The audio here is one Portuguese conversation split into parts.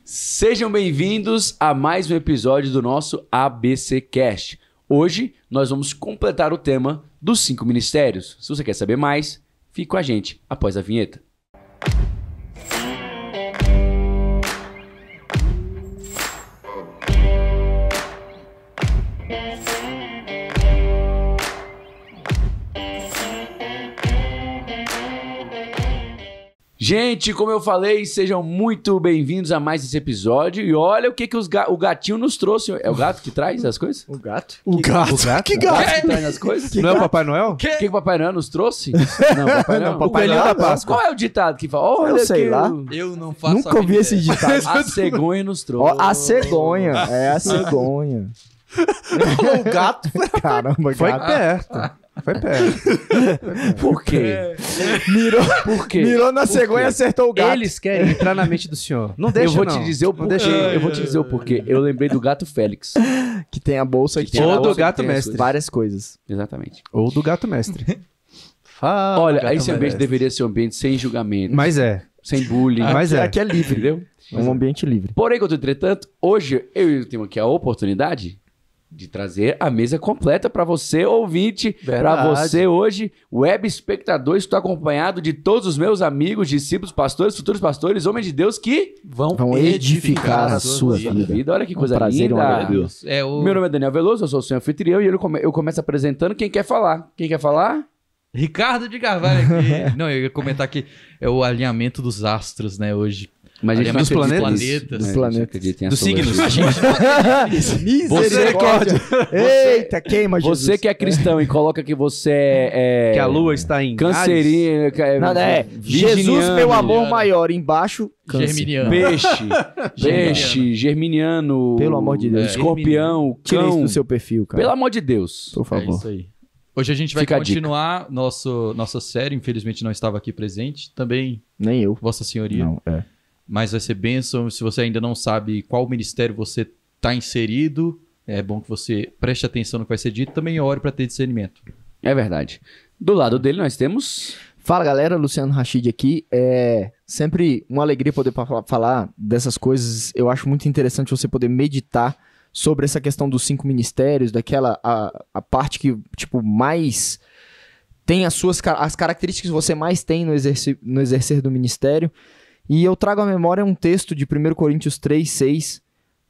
Sejam bem-vindos a mais um episódio do nosso ABC Cast. Hoje nós vamos completar o tema dos 5 ministérios. Se você quer saber mais, fique com a gente após a vinheta. Gente, como eu falei, sejam muito bem-vindos a mais esse episódio. E olha o que o gatinho nos trouxe. É o gato que traz as coisas? O gato? O gato? Que O gato que traz as coisas? Não é o Papai Noel? O que o Papai Noel nos trouxe? Não, Papai Noel. O coelhinho da Páscoa. Qual é o ditado que fala? Olha, Eu sei lá. Eu não faço Nunca ouvi esse ditado. A cegonha nos trouxe. Ó, a cegonha. É a cegonha. O gato Caramba, foi gato. perto. Foi perto. Por quê? Mirou, Por quê? mirou na cegonha e acertou o gato. Eles querem entrar na mente do senhor. Não deixa, Eu vou não. te dizer o Não porquê. deixa. Eu vou te dizer o porquê. Eu lembrei do gato Félix. Que tem a bolsa que tem tem a Ou bolsa do que gato tem as mestre. várias coisas. Exatamente. Ou do gato mestre. Fala, Olha, gato esse ambiente mestre. deveria ser um ambiente sem julgamento, Mas é. sem bullying. Mas é. Aqui é livre. Entendeu? É um ambiente livre. Porém, contudo, entretanto, hoje eu tenho aqui a oportunidade de trazer a mesa completa para você, ouvinte, para Verdade. você hoje, web espectador. Estou acompanhado de todos os meus amigos, discípulos, pastores, futuros pastores, homens de Deus que Vão edificar a sua vida. Olha que coisa prazer e uma linda. alegria. É o Meu nome é Daniel Veloso, eu sou o seu anfitrião e eu começo apresentando quem quer falar. Quem quer falar? Ricardo de Carvalho aqui. Não, eu ia comentar que é o alinhamento dos astros, né, hoje. Mas a gente Alinhamento não dos acredita planetas. nisso. Dos planetas. A gente acredita em Dos astrologia. signos. Misericórdia. Eita, queima, Jesus. Você que é cristão e coloca que você é... Que a lua está em Cancerinho... Nada, é Jesus, virginiano, meu amor maior. Embaixo, câncer. Germiniano. Peixe, germiniano... Pelo amor de Deus. Escorpião, Tira isso cão... do seu perfil, cara. Pelo amor de Deus. Por É favor. isso aí. Hoje a gente vai Fica a dica. continuar nossa série. Infelizmente não estava aqui presente. Também, Nem eu. Vossa Senhoria. Não, é. Mas vai ser bênção. Se você ainda não sabe qual ministério você está inserido, é bom que você preste atenção no que vai ser dito. Também ore para ter discernimento. É verdade. Do lado dele nós temos... Fala, galera, Luciano Rachid aqui. É sempre uma alegria poder falar dessas coisas. Eu acho muito interessante você poder meditar sobre essa questão dos 5 ministérios, daquela a parte que, tipo, mais tem as características que você mais tem no exercer do ministério. E eu trago à memória um texto de 1 Coríntios 3:6,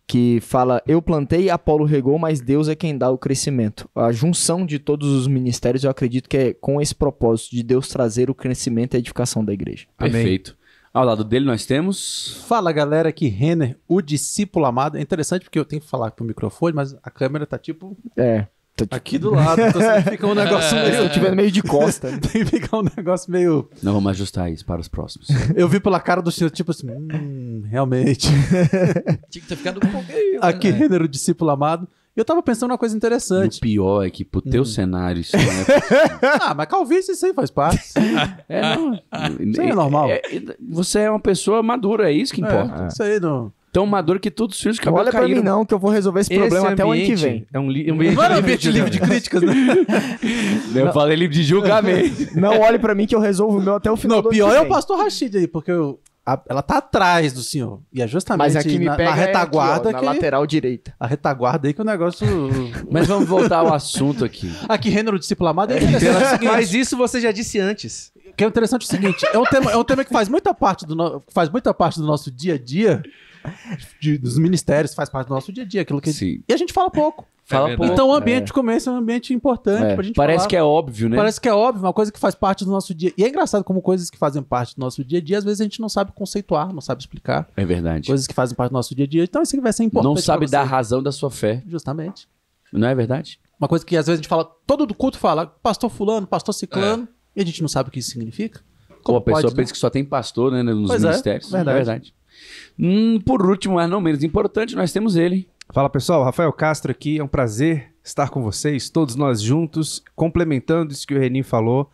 que fala: eu plantei, Apolo regou, mas Deus é quem dá o crescimento. A junção de todos os ministérios, eu acredito que é com esse propósito de Deus trazer o crescimento e a edificação da igreja. Amém. Perfeito. Ao lado dele nós temos... Fala, galera, aqui Renner, o discípulo amado. É interessante porque eu tenho que falar pro microfone, mas a câmera tá tipo É. aqui do lado. Então sempre fica um negócio Se eu meio... estiver meio de costa. Tem que ficar um negócio meio... Não, vamos ajustar isso para os próximos. Eu vi pela cara do senhor, tipo assim, realmente. Tinha que ter ficado um pouquinho. Aqui, Renner, o discípulo amado. E eu tava pensando uma coisa E o interessante. pior é que pro teu cenário isso não é possível. Ah, mas calvície, isso aí faz parte. Não. Isso aí é normal. Você é uma pessoa madura, é isso que importa. É, isso aí não... Tão maduro que todos os fios de Não cabelo olha pra caíram. mim não, que eu vou resolver esse problema até o ano que vem. É um ambiente livre de críticas, né? Eu falei livre de julgamento. Não olhe pra mim que eu resolvo o meu até o final Não, do ano pior que é o vem. pastor Rachid aí, porque ela tá atrás do senhor. E é justamente Mas aqui me na pega retaguarda aqui, ó, na lateral direita. A retaguarda aí que o negócio... Mas vamos voltar ao assunto aqui. Aqui, Renner, o discípulo amado, é interessante o seguinte, Mas isso você já disse antes. que é interessante o seguinte, é um tema que faz muita parte do nosso dia a dia, dos ministérios, faz parte do nosso dia a dia, aquilo que... Sim. E a gente fala pouco. Fala verdade. pouco. Então o ambiente como esse é um ambiente importante pra gente Parece falar. que é óbvio, né? Parece que é óbvio, uma coisa que faz parte do nosso dia. E é engraçado como coisas que fazem parte do nosso dia a dia, às vezes a gente não sabe conceituar, não sabe explicar. É verdade. Coisas que fazem parte do nosso dia a dia. Então isso aqui vai ser importante. Não sabe pra dar você. razão da sua fé. Justamente. Não é verdade? Uma coisa que às vezes a gente fala, todo do culto fala, pastor fulano, pastor ciclano, e a gente não sabe o que isso significa. Como a pessoa pode, né? pensa que só tem pastor, né, nos Pois é, ministérios. verdade. É verdade. Por último, mas não menos importante, nós temos ele. Fala pessoal, Rafael Castro aqui, é um prazer estar com vocês, todos nós juntos, complementando isso que o Renin falou.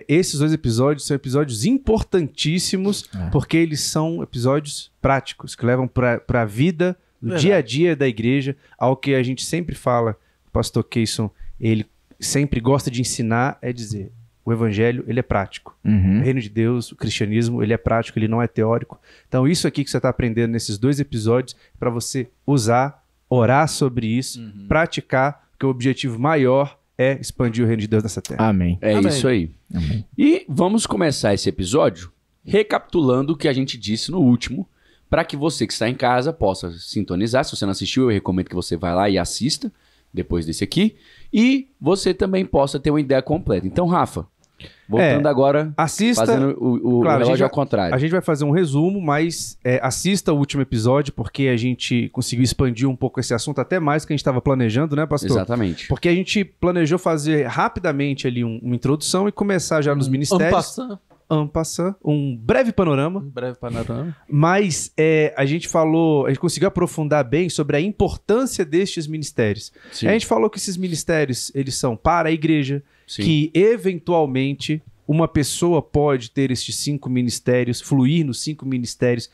Esses 2 episódios são episódios importantíssimos, porque eles são episódios práticos, que levam para a vida, do dia a dia da igreja, ao que a gente sempre fala, o pastor Keyson, ele sempre gosta de ensinar, é dizer, o evangelho, ele é prático. O Uhum. reino de Deus, o cristianismo, ele é prático, ele não é teórico. Então, isso aqui que você está aprendendo nesses 2 episódios, para você usar, orar sobre isso, praticar, porque o objetivo maior é expandir o reino de Deus nessa terra. Amém. É Amém. isso aí. Amém. E vamos começar esse episódio recapitulando o que a gente disse no último, para que você que está em casa possa sintonizar. Se você não assistiu, eu recomendo que você vá lá e assista depois desse aqui. E você também possa ter uma ideia completa. Então, Rafa, voltando agora, Assista, fazendo o claro, a gente relógio ao vai- contrário. a gente vai fazer um resumo, mas assista o último episódio, porque a gente conseguiu expandir um pouco esse assunto, até mais do que a gente estava planejando, né, pastor? Exatamente. Porque a gente planejou fazer rapidamente ali uma introdução e começar já nos ministérios. En passant, um breve panorama. Um breve panorama. Mas a gente conseguiu aprofundar bem sobre a importância destes ministérios. Sim. A gente falou que esses ministérios, eles são para a igreja, Sim. que eventualmente uma pessoa pode ter estes 5 ministérios, fluir nos 5 ministérios.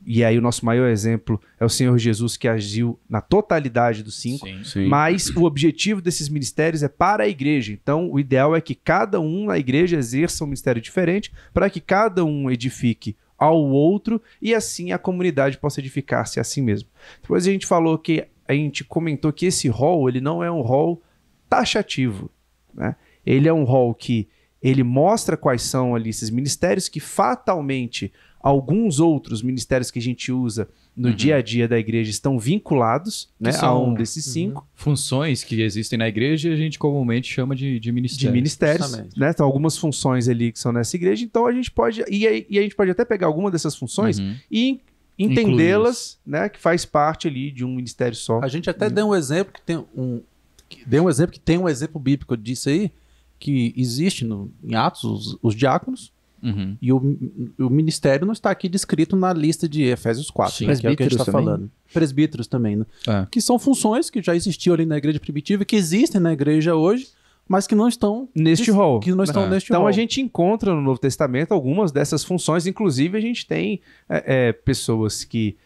E aí o nosso maior exemplo é o Senhor Jesus, que agiu na totalidade dos 5. Sim. Mas o objetivo desses ministérios é para a igreja. Então, o ideal é que cada um na igreja exerça um ministério diferente para que cada um edifique ao outro e assim a comunidade possa edificar-se a si mesmo. Depois a gente falou que a gente comentou que esse rol, ele não é um rol taxativo, né? Ele é um rol que ele mostra quais são ali esses ministérios que fatalmente alguns outros ministérios que a gente usa no dia a dia da igreja estão vinculados, né, a são- um desses 5. Funções que existem na igreja a gente comumente chama de De ministério. ministérios, Justamente. né? Então, algumas funções ali que são nessa igreja, então a gente pode, e a gente pode até pegar alguma dessas funções Uhum. e entendê-las, né, que faz parte ali de um ministério só. A gente até deu um exemplo que tem um exemplo bíblico disso aí, que existe em Atos os diáconos, Uhum. e o ministério não está aqui descrito na lista de Efésios 4, Sim. né, que é o que a gente está Presbíteros também. falando. Presbíteros também, né? É. Que são funções que já existiam ali na igreja primitiva, que existem na igreja hoje, mas que não estão Neste rol. Que não estão É. neste Então rol. a gente encontra no Novo Testamento algumas dessas funções, inclusive a gente tem pessoas que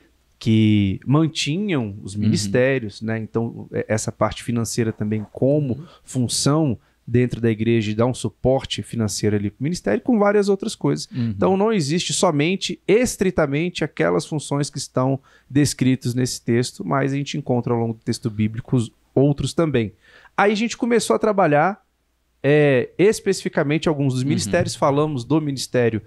mantinham os ministérios, né? Então essa parte financeira também como função dentro da igreja e dar um suporte financeiro ali para o ministério, com várias outras coisas. Uhum. Então não existe somente, estritamente, aquelas funções que estão descritas nesse texto, mas a gente encontra ao longo do texto bíblico outros também. Aí a gente começou a trabalhar especificamente alguns dos ministérios, falamos do ministério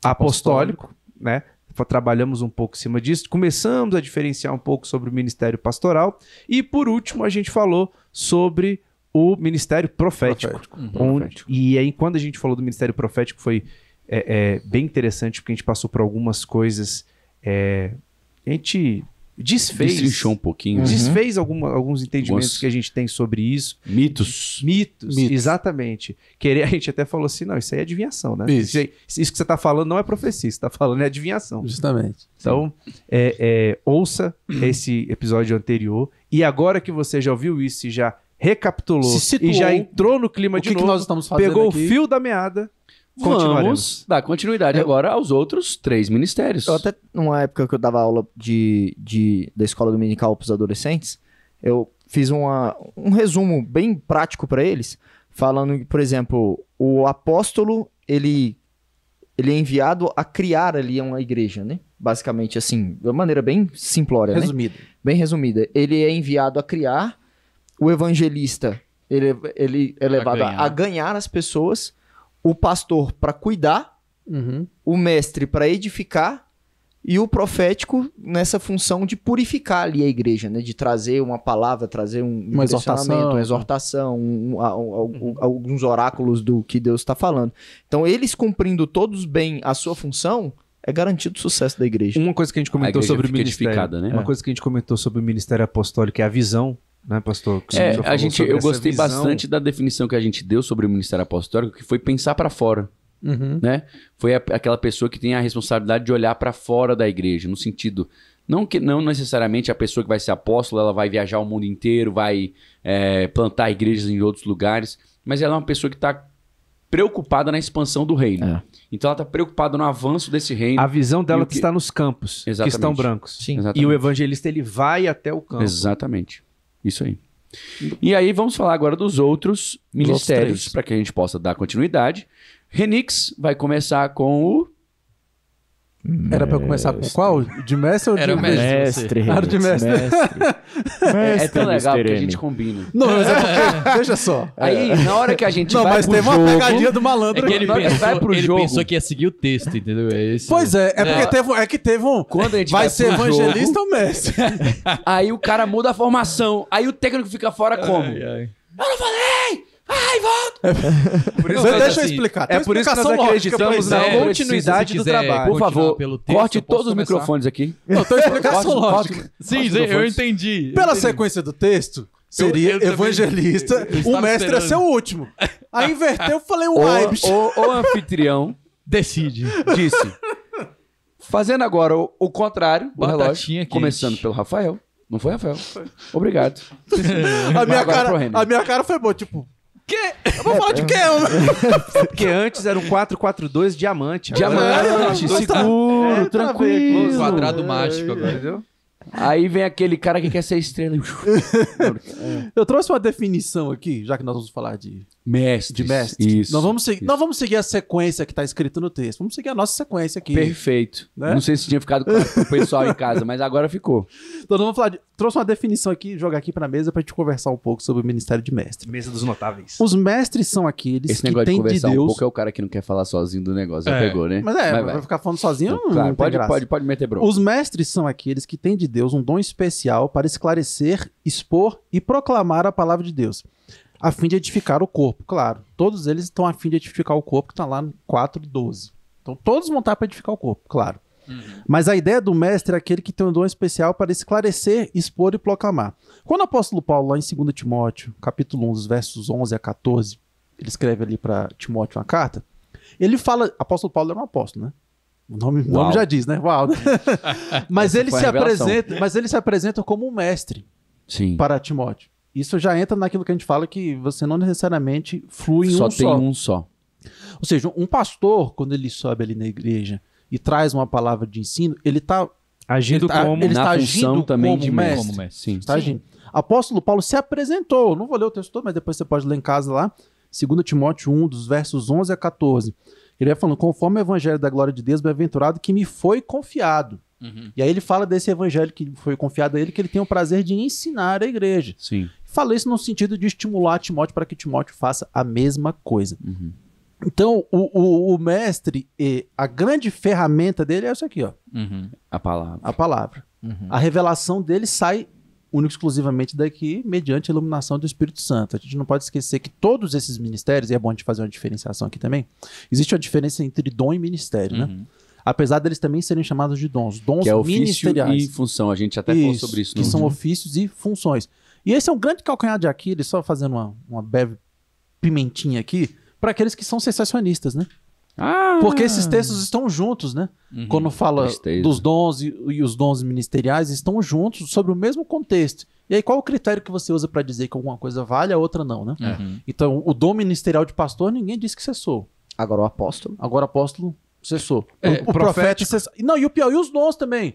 apostólico, né? Trabalhamos um pouco em cima disso, começamos a diferenciar um pouco sobre o ministério pastoral e, por último, a gente falou sobre o ministério profético. E aí, quando a gente falou do ministério profético, foi bem interessante, porque a gente passou por algumas coisas. A gente Destrinchou um pouquinho. desfez alguns entendimentos Alguns- que a gente tem sobre isso. Mitos. Mitos, Mitos. exatamente. A gente até falou assim, não, isso aí é adivinhação, né? Isso. Isso que você está falando não é profecia, você está falando é adivinhação. Justamente. Então, ouça esse episódio anterior e agora que você já ouviu isso e já recapitulou Se situou, e já entrou no clima O de que, que novo, nós estamos fazendo pegou aqui? o fio da meada, continuaremos. Vamos dar continuidade agora aos outros 3 ministérios. Eu até, numa época que eu dava aula da escola dominical para os adolescentes, eu fiz um resumo bem prático para eles, falando que, por exemplo, o apóstolo, ele é enviado a criar ali uma igreja, né? Basicamente, assim, de uma maneira bem simplória, né? Resumido. Bem resumida. Ele é enviado a criar, o evangelista, ele é levado a ganhar as pessoas, o pastor para cuidar, Uhum. o mestre para edificar e o profético nessa função de purificar ali a igreja, né? De trazer uma palavra, trazer um Uma exortação. direcionamento, uma exortação, alguns oráculos do que Deus está falando. Então, eles cumprindo todos bem a sua função, é garantido o sucesso da igreja. Uma coisa que a gente A comentou igreja sobre o fica ministério, edificada, né? uma coisa que a gente comentou sobre o ministério apostólico é a visão, né, pastor? Que o senhor falou sobre eu essa gostei visão. bastante da definição que a gente deu sobre o ministério apostólico, que foi pensar para fora, Uhum. né? Foi aquela pessoa que tem a responsabilidade de olhar para fora da igreja, no sentido não necessariamente a pessoa que vai ser apóstolo, ela vai viajar o mundo inteiro, vai plantar igrejas em outros lugares, mas ela é uma pessoa que está preocupada na expansão do reino. É. Então ela está preocupada no avanço desse reino. A visão E dela o que que- está nos campos, Exatamente. que estão brancos. Sim. Exatamente. E o evangelista, ele vai até o campo. Exatamente. Isso aí. E aí vamos falar agora dos outros ministérios, três. para que a gente possa dar continuidade. Renix vai começar com o... Era pra eu começar com qual? De mestre ou de Era o mestre. Mestre, Ah, de mestre. É tão legal Mr. que a M. gente combina. Não, mas é porque, veja só. Aí, na hora que a gente Não, vai mas pro teve jogo... uma pegadinha do É malandro que aqui. ele Na hora que vai pro ele jogo- pensou que ia seguir o texto, entendeu? É esse. Pois é porque teve um... Quando a gente vai vai ser pro evangelista ou mestre? Aí o cara muda a formação. Aí o técnico fica fora como? Ai, ai. Eu não falei! Ai, volta! Por isso, Mas Deixa eu assim, explicar. é por isso que nós Explicação lógica pra acreditamos isso. na É, continuidade se do quiser trabalho. Por continuar favor, pelo texto, corte eu posso todos os começar. microfones aqui. Não, tem explicação Corte, lógica. Sim, eu entendi. Pela sequência do texto, seria eu também- evangelista, eu o estava mestre ia esperando. ser o último. Aí inverteu, eu falei, uai, bicho. O anfitrião Decide. disse. Fazendo agora o contrário, o Batatinha relógio, quente. começando pelo Rafael. Não foi, Rafael? Obrigado. A minha, agora pro cara, René. a minha cara foi boa, tipo, quê? Eu vou falar de quê? Porque antes era um 4-4-2 diamante. Diamante, seguro, travei aqui. tranquilo. Quadrado mágico agora. Entendeu? Aí vem aquele cara que quer ser estrela. Eu trouxe uma definição aqui, já que nós vamos falar de Mestre. mestre. Isso. Nós vamos seguir a sequência que tá escrita no texto. Vamos seguir a nossa sequência aqui. Perfeito. Né? Não sei se tinha ficado claro pro pessoal em casa, mas agora ficou. Então nós vamos falar trouxe uma definição aqui, jogar aqui pra mesa pra gente conversar um pouco sobre o ministério de mestre. Mesa dos notáveis. Os mestres são aqueles Esse que negócio de têm de conversar um Deus. pouco é o cara que não quer falar sozinho do negócio. Já É. pegou, né? Mas vai ficar falando sozinho, não Claro, tem graça. pode meter bronca. Os mestres são aqueles que têm de Deus um dom especial para esclarecer, expor e proclamar a palavra de Deus, a fim de edificar o corpo. Claro, todos eles estão a fim de edificar o corpo, que está lá no 4:12. Então todos vão estar para edificar o corpo, claro. Mas a ideia do mestre é aquele que tem um dom especial para esclarecer, expor e proclamar. Quando o apóstolo Paulo, lá em 2 Timóteo, capítulo 1, dos versos 11 a 14, ele escreve ali para Timóteo uma carta, ele fala, apóstolo Paulo era um apóstolo, né? O nome já diz, né? Uau. mas, ele foi se a revelação. apresenta como um mestre Sim. para Timóteo. Isso já entra naquilo que a gente fala que você não necessariamente flui em Só um tem só. um só. Ou seja, um pastor, quando ele sobe ali na igreja e traz uma palavra de ensino, ele está Agindo como... ele Na está função agindo também como de mestre. mestre. Como mestre. Sim. Está agindo. Apóstolo Paulo se apresentou, não vou ler o texto todo, mas depois você pode ler em casa lá, 2 Timóteo 1, dos versos 11 a 14. Ele vai falando, conforme o evangelho da glória de Deus, bem-aventurado que me foi confiado. E aí ele fala desse evangelho que foi confiado a ele, que ele tem o prazer de ensinar a igreja. Sim. Fala isso no sentido de estimular Timóteo para que Timóteo faça a mesma coisa. Uhum. Então, o mestre, a grande ferramenta dele é isso aqui, ó, Uhum. A palavra. a palavra. A revelação dele sai único e exclusivamente daqui, mediante a iluminação do Espírito Santo. A gente não pode esquecer que todos esses ministérios, e é bom a gente fazer uma diferenciação aqui também, existe uma diferença entre dom e ministério, né? Apesar deles também serem chamados de dons Que é ofício ministeriais. e função. A gente até falou sobre isso. que são ofícios e funções. E esse é um grande calcanhar de Aquiles, só fazendo uma breve pimentinha aqui, para aqueles que são sensacionistas, né? Ah! Porque esses textos estão juntos, né? Quando fala Tristeza. dos dons e os dons ministeriais, estão juntos sobre o mesmo contexto. E aí, qual o critério que você usa para dizer que alguma coisa vale, a outra não, né? Então, o dom ministerial de pastor, ninguém disse que cessou. Agora o apóstolo. Agora, apóstolo, cessou. É, o profeta cessou. Não, e o pior, e os dons também.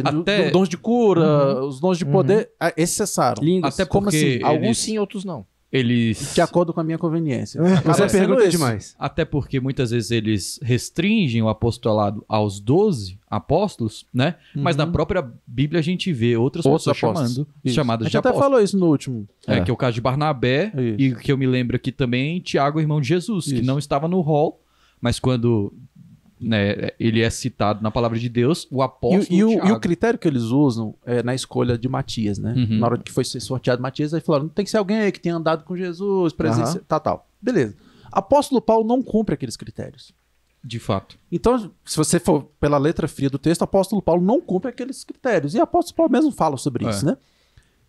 Até- Dons de cura, os dons de poder, esses cessaram. Lindos. Até Como porque assim? Alguns eles, sim, outros não. eles De acordo com a minha conveniência. Você Acaba sendo pergunta isso. demais. Até porque muitas vezes eles restringem o apostolado aos 12 apóstolos, né? Mas na própria Bíblia a gente vê outras Outros pessoas apóstolos. Isso. chamadas A de gente até apóstolos. falou isso no último. Que é o caso de Barnabé Isso. e que eu me lembro aqui também Tiago, irmão de Jesus, que Isso. não estava no rol, mas quando ele é citado na palavra de Deus, o apóstolo E o Tiago. critério que eles usam é na escolha de Matias, né? Uhum. Na hora que foi ser sorteado Matias, aí falaram, tem que ser alguém aí que tenha andado com Jesus, presença, tal. Beleza. Apóstolo Paulo não cumpre aqueles critérios. De fato. Então, se você for pela letra fria do texto, apóstolo Paulo não cumpre aqueles critérios. E apóstolo Paulo mesmo fala sobre isso, né?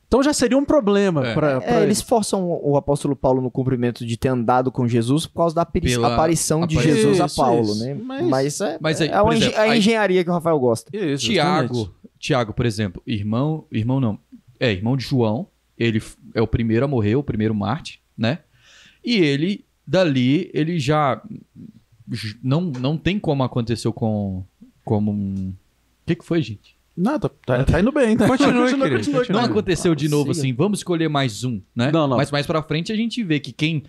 Então já seria um problema É. para Eles forçam o apóstolo Paulo no cumprimento de ter andado com Jesus por causa da Pela aparição de aparição. Jesus a Isso, Paulo, isso. né? Mas- Mas aí, é por exemplo, a aí- engenharia que o Rafael gosta. Isso, justamente. Tiago, por exemplo, irmão de João, ele é o primeiro a morrer, o primeiro Marte, né? E ele, dali, ele já não tem como aconteceu como um... O que foi, gente? Não, tá indo bem, né? Continue, querido. continua. Não aconteceu de novo siga. assim, vamos escolher mais um, né? Não. Mas mais pra frente a gente vê que quem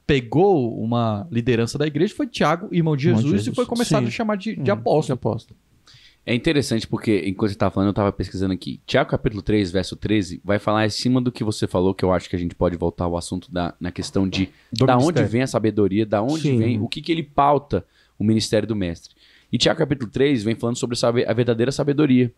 pegou uma liderança da igreja foi Tiago, irmão de Irmão de Jesus, Jesus. e foi começado Sim. a chamar de De apóstolo. apóstolo. É interessante porque, enquanto você estava falando, eu estava pesquisando aqui. Tiago capítulo 3, verso 13, vai falar acima do que você falou, que eu acho que a gente pode voltar ao assunto na questão de Do da onde ministério. vem a sabedoria, da onde Sim. vem, o que ele pauta o ministério do mestre. E Tiago capítulo 3 vem falando sobre a verdadeira sabedoria.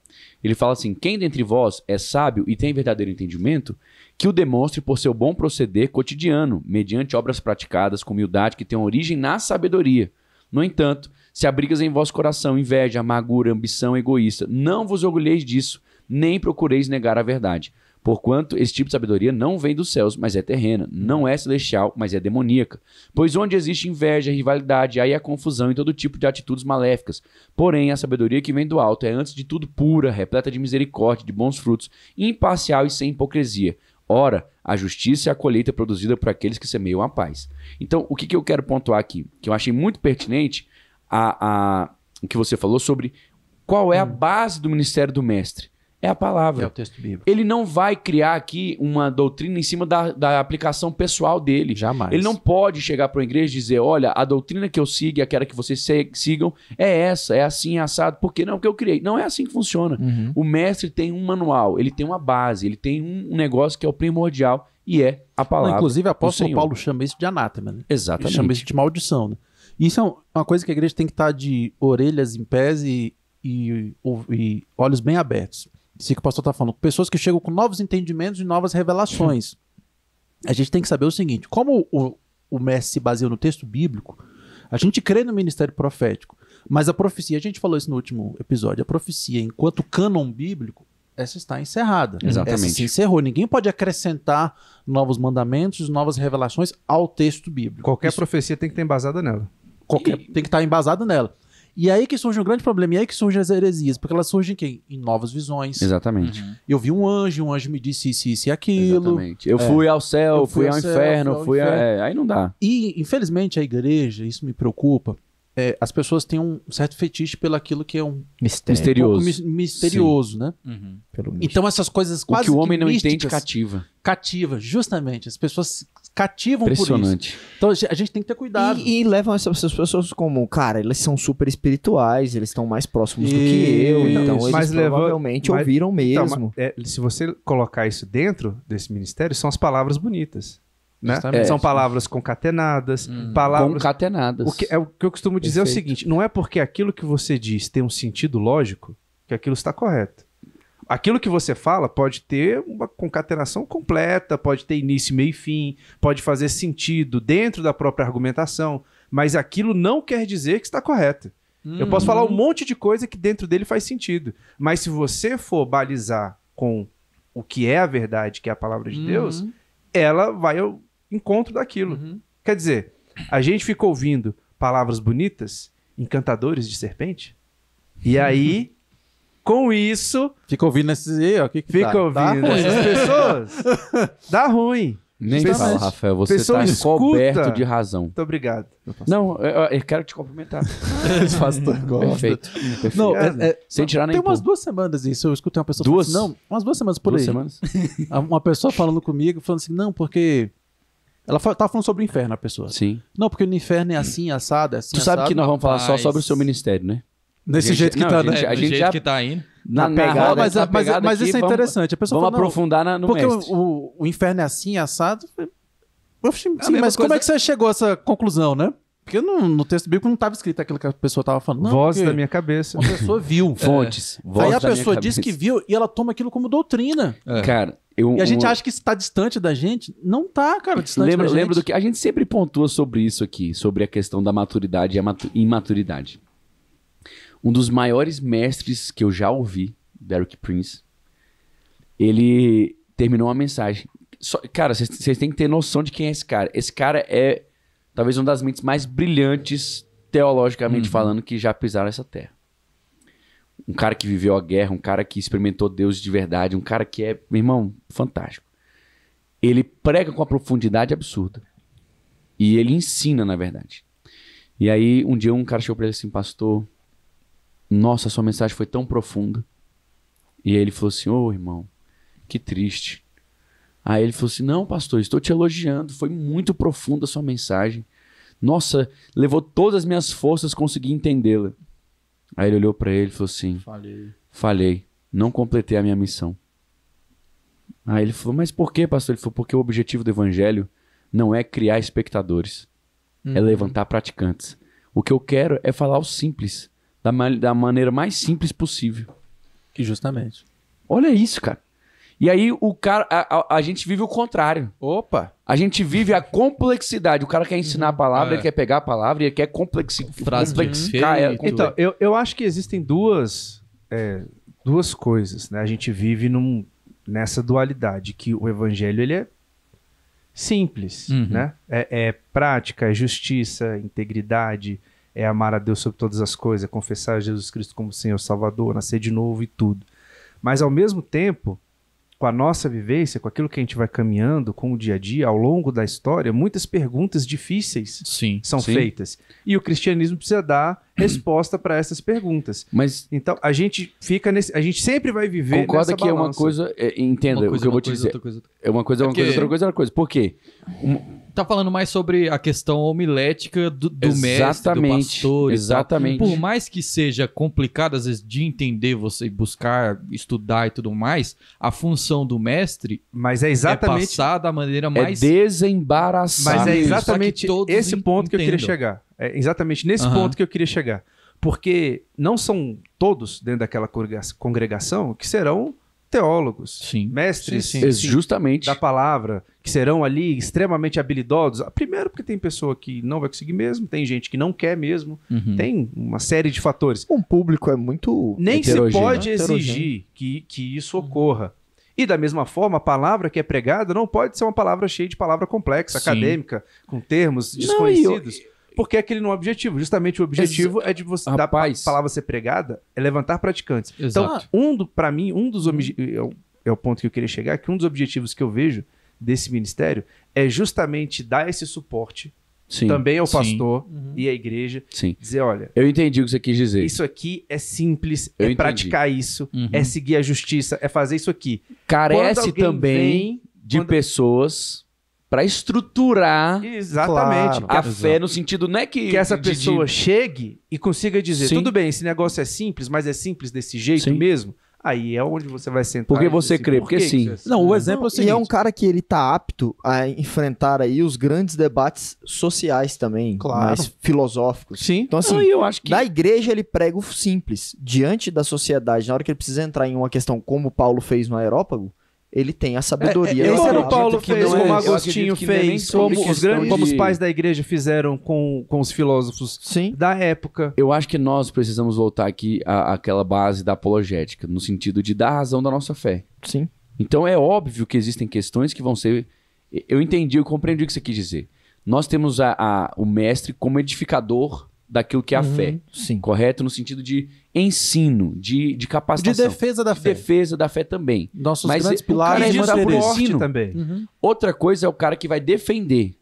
Ele fala assim, quem dentre vós é sábio e tem verdadeiro entendimento, que o demonstre por seu bom proceder cotidiano, mediante obras praticadas com humildade que tenham origem na sabedoria. No entanto, se abrigas em vosso coração inveja, amargura, ambição egoísta, não vos orgulheis disso, nem procureis negar a verdade. Porquanto esse tipo de sabedoria não vem dos céus, mas é terrena, não é celestial, mas é demoníaca. Pois onde existe inveja, rivalidade, aí há confusão e todo tipo de atitudes maléficas. Porém, a sabedoria que vem do alto é antes de tudo pura, repleta de misericórdia, de bons frutos, imparcial e sem hipocrisia. Ora, a justiça é a colheita produzida por aqueles que semeiam a paz. Então, o que eu quero pontuar aqui? Que eu achei muito pertinente o que você falou sobre qual é a base do ministério do mestre. É a palavra. É o texto bíblico. Ele não vai criar aqui uma doutrina em cima da aplicação pessoal dele. Jamais. Ele não pode chegar para a igreja e dizer, olha, a doutrina que eu sigo e aquela que vocês sigam é essa, é assim, é assado. Por quê? Não, porque eu criei. Não é assim que funciona. O mestre tem um manual, ele tem uma base, ele tem um negócio que é o primordial e é a palavra. Não, inclusive, o do apóstolo Senhor. Paulo chama isso de anátema, né? Ele Exatamente. chama isso de maldição, né? Isso é uma coisa que a igreja tem que estar de orelhas em pés e olhos bem abertos. Isso que o pastor está falando. Pessoas que chegam com novos entendimentos e novas revelações. A gente tem que saber o seguinte, como o mestre se baseia no texto bíblico, a gente crê no ministério profético, mas a profecia, a gente falou isso no último episódio, a profecia, enquanto cânon bíblico, essa está encerrada. Exatamente. Essa se encerrou. Ninguém pode acrescentar novos mandamentos, novas revelações ao texto bíblico. Qualquer Isso- profecia tem que estar embasada nela. tem que estar embasado nela. E aí que surge um grande problema, e aí que surgem as heresias, porque elas surgem em novas visões. Exatamente. Eu vi um anjo me disse isso e aquilo. Exatamente. Eu fui ao céu, Eu fui ao inferno, fui ao inferno. aí não dá. E, infelizmente, a igreja, isso me preocupa, as pessoas têm um certo fetiche pelo aquilo que é um Mistério. Misterioso. pouco misterioso, né? Pelo Então essas coisas O quase que o homem não místicas, entende cativa. cativa, justamente. As pessoas cativam por isso. Impressionante. Então a gente tem que ter cuidado. E levam essas pessoas como, cara, eles são super espirituais, eles estão mais próximos do que eu, Isso. então eles Mas leva- provavelmente mas- ouviram Então, mesmo. se você colocar isso dentro desse ministério, são as palavras bonitas. Né? Justamente. São palavras concatenadas, palavras... Concatenadas. O que eu costumo dizer é o Perfeito. seguinte, não é porque aquilo que você diz tem um sentido lógico que aquilo está correto. Aquilo que você fala pode ter uma concatenação completa, pode ter início, meio e fim, pode fazer sentido dentro da própria argumentação, mas aquilo não quer dizer que está correto. Eu posso falar um monte de coisa que dentro dele faz sentido, mas se você for balizar com o que é a verdade, que é a palavra de Deus, ela vai ao encontro daquilo. Quer dizer, a gente fica ouvindo palavras bonitas, encantadores de serpente, e aí, com isso, Fica ouvindo esses aí, ó. Que fica dá? ouvindo Dá ruim, essas né? pessoas, dá ruim. Nem Pessoa- fala, Rafael. Você pessoa está escuta. coberto de razão. Muito obrigado. Não, eu quero te cumprimentar. Pastor gosta. Perfeito. Perfeito. Não, Sem tirar nem tem umas pôr. 2 semanas isso. Eu escutei uma pessoa Duas? falando assim, não, umas 2 semanas por 2 aí. semanas? Uma pessoa falando comigo, falando assim, não, porque... Ela tava falando sobre o inferno, a pessoa. Sim. Não, porque no inferno é assim, assado, é assim, Tu sabe assado. que nós vamos falar só Rapaz. sobre o seu ministério, né? Desse Gente, jeito que não, tá, a né? gente- É, do gente jeito já- que tá indo. Na pegada, roda, mas na pegada mas aqui, isso é vamos- interessante. A pessoa Vamos fala, não, aprofundar no porque mestre. o inferno é assim, assado. Sim, mesma mas como coisa- é que você chegou a essa conclusão, né? Porque no texto bíblico não estava escrito aquilo que a pessoa estava falando. Não, Voz porque da minha cabeça. uma pessoa viu. Fontes. Aí Voz a da minha pessoa diz cabeça. que viu e ela toma aquilo como doutrina. Cara, E a gente acha que isso está distante da gente. Não tá, cara, distante da gente. Lembra do que a gente sempre pontua sobre isso aqui, sobre a questão da maturidade e a imaturidade. Um dos maiores mestres que eu já ouvi, Derek Prince, ele terminou uma mensagem. Cara, vocês têm que ter noção de quem é esse cara. Esse cara é talvez uma das mentes mais brilhantes, teologicamente falando, que já pisaram essa terra. Um cara que viveu a guerra, um cara que experimentou Deus de verdade, um cara que é, meu irmão, fantástico. Ele prega com uma profundidade absurda. E ele ensina, na verdade. E aí, um dia um cara chegou pra ele assim, pastor, nossa, sua mensagem foi tão profunda. E aí ele falou assim, ô irmão, que triste. Aí ele falou assim, não pastor, estou te elogiando, foi muito profunda a sua mensagem. Nossa, levou todas as minhas forças conseguir entendê-la. Aí ele olhou pra ele e falou assim, falhei, não completei a minha missão. Aí ele falou, mas por que, pastor? Ele falou, porque o objetivo do evangelho não é criar espectadores, é levantar praticantes. O que eu quero é falar o simples, da maneira mais simples possível. Que justamente. Olha isso, cara. E aí o cara, a gente vive o contrário. Opa! A gente vive a complexidade. O cara quer ensinar a palavra, ele quer pegar a palavra e ele quer complexificar ela. Então, eu acho que existem duas coisas, né? A gente vive nessa dualidade, que o evangelho ele é simples, né? É prática, é justiça, integridade, é amar a Deus sobre todas as coisas, é confessar Jesus Cristo como Senhor Salvador, nascer de novo e tudo. Mas ao mesmo tempo, com a nossa vivência, com aquilo que a gente vai caminhando, com o dia a dia, ao longo da história, muitas perguntas difíceis são feitas. E o cristianismo precisa dar resposta para essas perguntas. Mas então, a gente fica a gente sempre vai viver concorda nessa que balança. é uma coisa... entenda o que eu vou te dizer. É uma coisa, outra coisa. Por quê? Tá falando mais sobre a questão homilética do mestre, do pastor. Exatamente. Por mais que seja complicado, às vezes, de entender, você buscar, estudar e tudo mais, a função do mestre mas é exatamente passar da maneira mais... desembaraçar. Mas é exatamente todos esse ponto que eu queria entendam. chegar. É exatamente nesse ponto que eu queria chegar. Porque não são todos dentro daquela congregação que serão teólogos, mestres justamente da palavra, que serão ali extremamente habilidosos. Primeiro porque tem pessoa que não vai conseguir mesmo, tem gente que não quer mesmo, tem uma série de fatores. Um público é muito Nem se heterogêneo, pode né? exigir que isso ocorra. E da mesma forma, a palavra que é pregada não pode ser uma palavra cheia de palavra complexa, acadêmica, com termos desconhecidos. Porque aquele não é o objetivo. Justamente o objetivo é de você dar a palavra ser pregada, é levantar praticantes. Exato. Então, para mim, é o ponto que eu queria chegar, que um dos objetivos que eu vejo desse ministério é justamente dar esse suporte também ao pastor e à igreja. Dizer, olha, eu entendi o que você quis dizer. Isso aqui é simples, praticar isso, é seguir a justiça, é fazer isso aqui. Carece também de pessoas para estruturar a fé no sentido, não é que essa pessoa chegue e consiga dizer, tudo bem, esse negócio é simples, mas é simples desse jeito mesmo. Aí é onde você vai sentar. Porque você crê, porque sim. Não, o exemplo é o seguinte. E é um cara que ele tá apto a enfrentar aí os grandes debates sociais também, mais filosóficos. Sim. Então assim, eu acho que... na igreja ele prega o simples. Diante da sociedade, na hora que ele precisa entrar em uma questão como Paulo fez no Aerópago, ele tem a sabedoria. Como Paulo fez, como Agostinho que fez, como os pais da igreja fizeram com os filósofos da época. Eu acho que nós precisamos voltar aqui àquela base da apologética, no sentido de dar razão da nossa fé. Sim. Então é óbvio que existem questões que vão ser... Eu entendi, eu compreendi o que você quis dizer. Nós temos o mestre como edificador daquilo que é a fé. Sim. Correto? No sentido de ensino, de capacitação. De defesa da fé. Defesa da fé também. Nossos mas grandes o pilares cara de é por interesse. ensino também. Outra coisa é o cara que vai defender.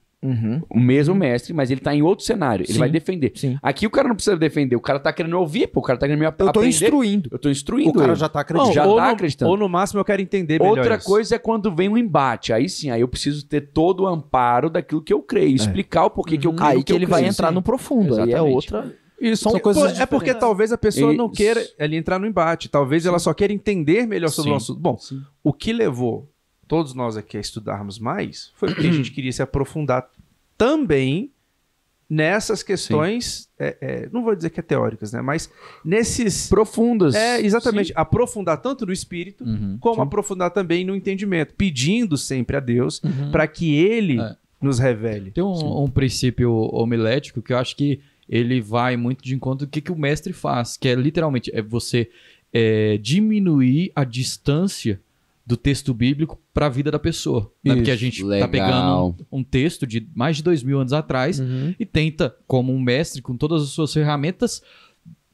O mesmo mestre, mas ele tá em outro cenário. Ele vai defender. Aqui o cara não precisa defender. O cara tá querendo ouvir, pô. O cara tá querendo me aprender. Eu tô instruindo. Eu tô instruindo. O cara ele. já tá acreditando. Já ou tá no, acreditando. Ou no máximo eu quero entender melhor Outra isso. coisa é quando vem um embate. Aí sim, aí eu preciso ter todo o amparo daquilo que eu creio. Explicar o porquê que eu creio. Aí que ele vai entrar no profundo. Aí é Exatamente. outra... Isso, São coisas é porque talvez a pessoa não Isso. queira ali entrar no embate. Talvez ela só queira entender melhor sobre o assunto. Bom, o que levou todos nós aqui a estudarmos mais foi porque a gente queria se aprofundar também nessas questões, não vou dizer que é teóricas, né? Mas nesses... profundas. Exatamente. Aprofundar tanto no espírito, como aprofundar também no entendimento. Pedindo sempre a Deus para que Ele nos revele. Tem um princípio homilético que eu acho que ele vai muito de encontro do que o mestre faz, que é literalmente você diminuir a distância do texto bíblico para a vida da pessoa. Né? Porque a gente tá pegando um texto de mais de 2000 anos atrás e tenta, como um mestre, com todas as suas ferramentas,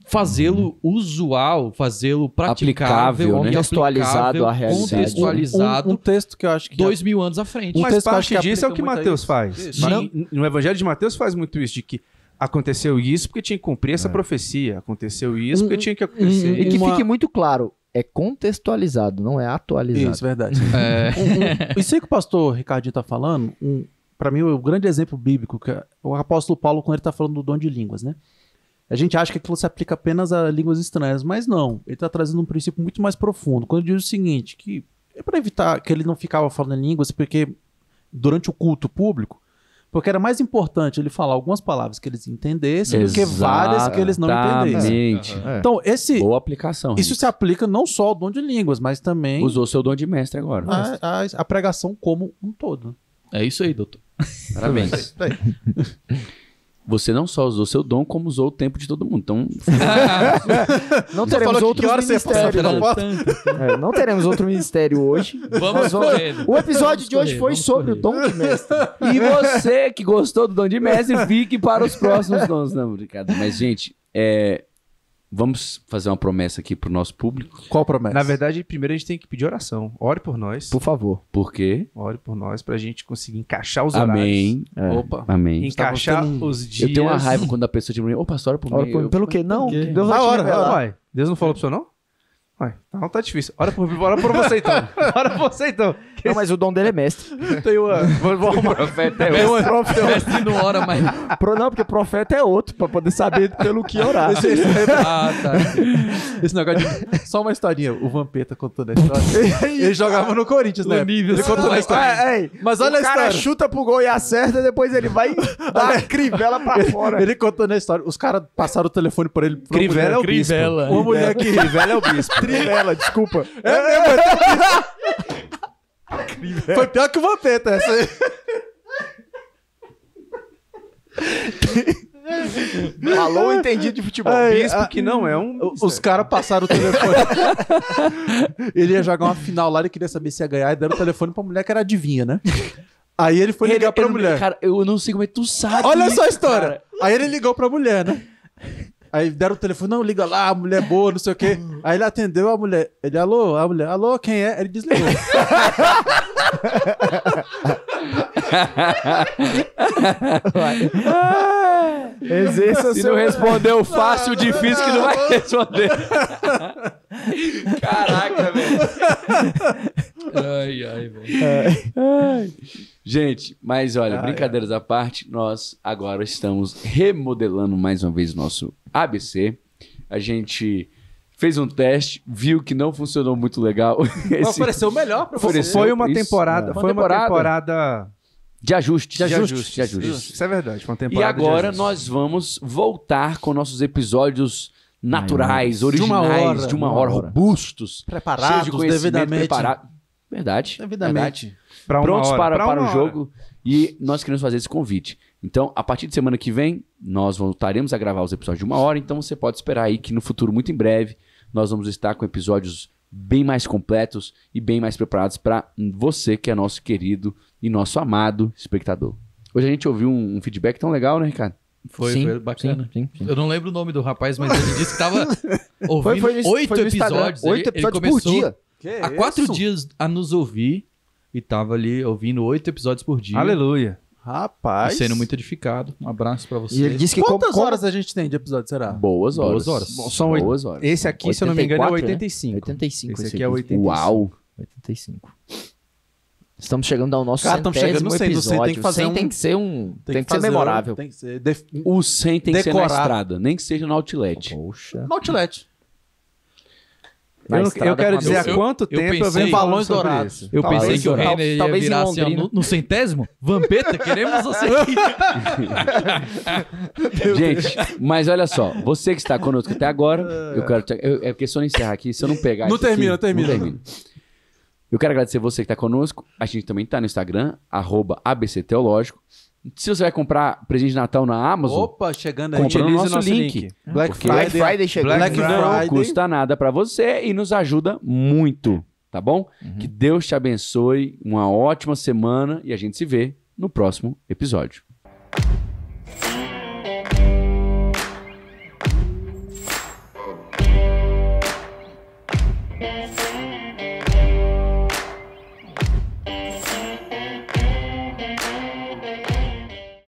fazê-lo usual, fazê-lo praticável, Aplicável, né? Contextualizado à realidade. Contextualizado Um texto que eu acho que... 2000 anos à frente. Mas texto que eu parte acho que disso é o que aplica muito Mateus a faz. isso. No Evangelho de Mateus faz muito isso, de que aconteceu isso porque tinha que cumprir essa profecia. Aconteceu isso porque tinha que acontecer. E que fique muito claro, é contextualizado, não é atualizado. Isso, verdade. É. Isso aí que o pastor Ricardinho tá falando, para mim, o grande exemplo bíblico, que é o apóstolo Paulo, quando ele tá falando do dom de línguas, né? A gente acha que aquilo se aplica apenas a línguas estranhas, mas não. Ele tá trazendo um princípio muito mais profundo. Quando ele diz o seguinte, que é para evitar que ele não ficava falando em línguas, porque durante o culto público, porque era mais importante ele falar algumas palavras que eles entendessem do que várias que eles não entendessem. Exatamente. Então, Boa aplicação. isso se aplica não só ao dom de línguas, mas também Usou seu dom de mestre agora. a pregação como um todo. É isso aí, doutor. Parabéns. Você não só usou seu dom, como usou o tempo de todo mundo. Então, Não teremos outros ministérios. Tan. Não teremos outro ministério hoje. Vamos correndo. O episódio Vamos de hoje correr, foi vamos sobre correr. o dom de mestre. e você que gostou do dom de mestre, fique para os próximos dons. Não, brincadeira. Mas, gente, vamos fazer uma promessa aqui pro nosso público. Qual promessa? Na verdade, primeiro a gente tem que pedir oração. Ore por nós. Por favor. Por quê? Ore por nós pra gente conseguir encaixar os horários. Amém. Opa. Amém. Encaixar Tá os dias. Eu tenho uma raiva quando a pessoa diz pra mim, ô pastor, ora por Ora mim. por- Eu- Pelo que? Não. quê? Deus vai Na te hora, revelar. Uai, Deus não falou pro senhor, não? Uai, não tá difícil. Ora por você então. Ora por você então. Não, mas o dom dele é mestre. Tem uma... Vou arrumar. Profeta é outro. Mestre não ora mais. Não, porque profeta é outro, pra poder saber pelo que orar. Ah, tá. Esse negócio de... Só uma historinha. O Vampeta contando a história. Ele jogava no Corinthians, né? Ele contou a história. Mas olha o a cara história. chuta pro gol e acerta, depois ele vai dar a crivela pra fora. Ele contando a história. Os caras passaram o telefone por ele. pra uma Crivella é o mulher. bispo. Crivella. Uma mulher que... Crivella é o bispo. Trivela, desculpa. Foi pior que o Vampeta essa aí. Alô, entendido de futebol. Bispo que não é um... Os caras passaram o telefone. Ele ia jogar uma final lá, ele queria saber se ia ganhar, e deram o telefone pra mulher que era adivinha, né? Aí ele foi ligar pra mulher. Cara, eu não sei como é que tu sabe. Olha isso, só a história. cara. Aí ele ligou pra mulher, né? Aí deram o telefone, não, liga lá, a mulher boa, não sei o quê. Aí ele atendeu a mulher. Ele, alô, a mulher, alô, quem é? Ele desligou. Exerça Se seu... não respondeu fácil, difícil que não vai responder. Caraca, velho. Ai, velho. Gente, mas olha, brincadeiras à parte, nós agora estamos remodelando mais uma vez o nosso ABC. A gente fez um teste, viu que não funcionou muito legal. Mas pareceu melhor pra você. Ofereceu. Foi uma Isso. temporada... Uma Foi uma temporada. temporada... De ajuste. De ajuste. Isso é verdade. Foi uma E temporada de agora ajuste. nós vamos voltar com nossos episódios naturais, De originais, de uma hora, hora. robustos, Preparados, cheios de conhecimento, devidamente. preparado. Verdade. Devidamente. Pra uma Prontos hora, para pra o uma jogo. E nós queremos fazer esse convite. Então, a partir de semana que vem, nós voltaremos a gravar os episódios de uma hora. Então, você pode esperar aí que no futuro, muito em breve, nós vamos estar com episódios bem mais completos e bem mais preparados para você, que é nosso querido e nosso amado espectador. Hoje a gente ouviu um feedback tão legal, né, Ricardo? Foi bacana. Sim. Eu não lembro o nome do rapaz, mas ele disse que tava ouvindo Foi no 8 Instagram. episódios. 8 Ele episódios por começou dia. há 4 dias a nos ouvir e tava ali ouvindo 8 episódios por dia. Aleluia. Rapaz. E sendo muito edificado. Um abraço pra você. E ele disse que Quantas horas a gente tem de episódio, será? Boas horas. Boas horas. Bom, são oito. Boas horas. Esse aqui, se eu não me engano, é 84, né? 85. 85. Esse aqui é 85. Uau! 85. Estamos chegando ao nosso Cara, tamo chegando no 100, do 100 episódio. tem que fazer 100 um- tem que ser tem que ser fazer memorável. Tem que ser O 100 tem que ser na Decorar. estrada, nem que seja no outlet. Poxa. no outlet. Na Eu estrada quero com dizer há eu- quanto eu tempo eu pensei- venho falando Balões sobre dourados. isso. Eu Talvez pensei que o em- Reiner ia talvez em virar assim, ó, Londrina. no 100º. Vampeta, queremos você aqui. Gente, mas olha só, você que está conosco até agora, eu quero. É porque se eu não encerrar aqui, se eu não pegar. Não isso aqui, termina, termina. não termina. Eu quero agradecer você que está conosco. A gente também está no Instagram, @ABCTeológico. Se você vai comprar presente de Natal na Amazon, Opa, chegando aí. compra no Utilize nosso o nosso link. link. Black Porque Black Friday chegou. Black Não Friday. custa nada para você e nos ajuda muito, tá bom? Que Deus te abençoe, uma ótima semana e a gente se vê no próximo episódio.